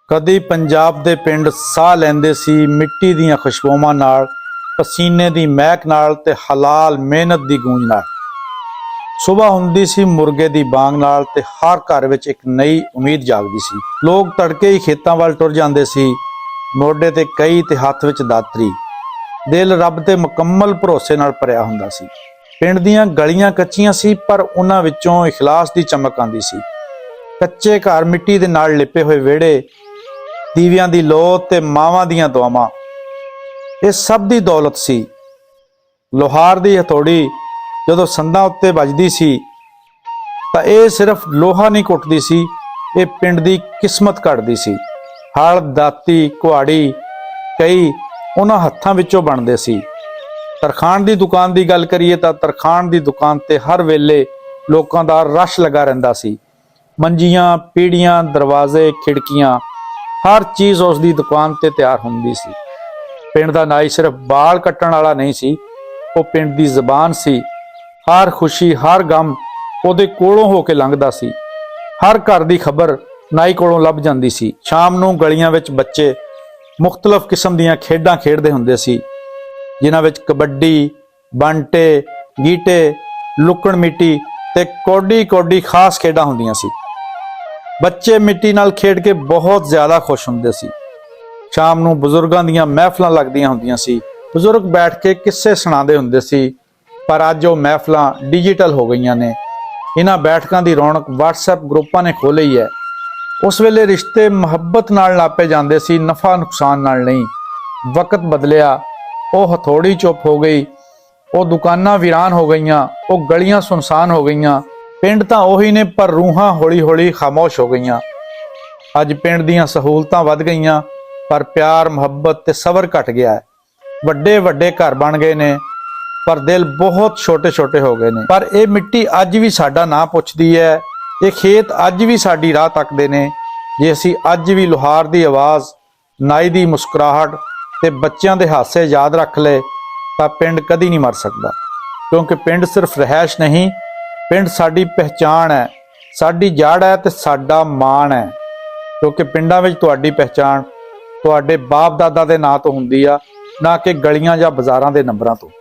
कदी पंजाब दे पिंड साह लैंदे सी मिट्टी दीयां खुशबूआं नाल, पसीने दी महक नाल ते हलाल मेहनत दी गूंज नाल। सुबह हुंदी सी मुर्गे दी बांग नाल ते हर घर विच एक नई उम्मीद जागदी सी। लोग तड़के ही खेतां वल टुर जांदे सी, मोढे ते कई ते हत्थ विच दातरी। दिल रब ते मुकम्मल भरोसे नाल भरिया हुंदा सी। पिंड दीयां गलियां कच्चियां सी पर उन्हां विचों इखलास दी चमक आंदी सी। कच्चे घर, मिट्टी दे नाल लिपे होए विहड़े, दीवियां दी लौ ते मावां दीयां दुआवां, इह सब दी दौलत सी। लोहार दी हथौड़ी जदों संदां उत्ते वजदी सी तां इह सिर्फ लोहा नहीं कुटदी सी, इह पिंड दी किस्मत कढदी सी। हल, दाती, कुहाड़ी कई उन्हां हत्थां विचों बनदे सी। तरखान दी दुकान दी गल करिए तां तरखान दी दुकान ते हर वेले लोकां दा रश लगा रहिंदा सी। मंजियां, पीढ़ियां, दरवाजे, खिड़कियां, हर चीज़ उस दी दुकान ते तैयार हुंदी सी। पिंड दा नाई सिर्फ बाल कट्टण वाला नहीं सी, वो पिंड दी ज़बान सी। हर खुशी, हर गम उहदे कोलों हो के लंघदा सी। हर घर दी खबर नाई कोलों लभ जांदी सी। शाम नूं गलियां विच बच्चे मुख्तलिफ किस्म दीयां खेडां खेडदे हुंदे सी, जिन्हां विच कबड्डी, बांटे, गीटे, लुकण मिट्टी ते कौडी कौडी खास खेडां हुंदियां सी। बच्चे मिट्टी नाल खेड के बहुत ज्यादा खुश हुंदे सी। शाम नूं बजुर्गां दीयां महफिलां लगदियां हुंदियां सी। बजुर्ग बैठ के किस्से सुणांदे हुंदे सी, पर अज वो महफिलां डिजिटल हो गईयां ने। इन्हां बैठकां दी रौनक WhatsApp ग्रुपां ने खो लई है। उस वेले रिश्ते मुहब्बत नाल नापे जांदे सी, नफा नुकसान नाल नहीं। वक्त बदलिया, वो हथौड़ी चुप हो गई, वो दुकानां वीरान हो गईयां, वो गलियां सुनसान हो गईयां। पिंड तां ओही ने पर रूहां हौली हौली खामोश हो गईयां। अज पिंड दीयां सहूलतां वध गईयां पर प्यार, मुहब्बत ते सबर घट गया है। वड्डे वड्डे घर बन गए ने पर दिल बहुत छोटे छोटे हो गए ने। पर यह मिट्टी अज भी साडा नां पुछदी है, ये खेत अज भी साडी राह तकदे ने। जे असीं अज भी लोहार दी आवाज़, नाई दी मुस्कुराहट ते बच्चियां दे हासे याद रख ले तां पिंड कदी नहीं मर सकदा। क्योंकि पिंड सिर्फ रहायश नहीं, पिंड साडी पहचान है, साडी जड़ है ते साडा मान है। क्योंकि पिंडां विच तुहाडी पहचान तुहाडे बाप दादा दे नां तो हुंदी आ, ना कि गलियां जां बाज़ारां दे नंबरां तो।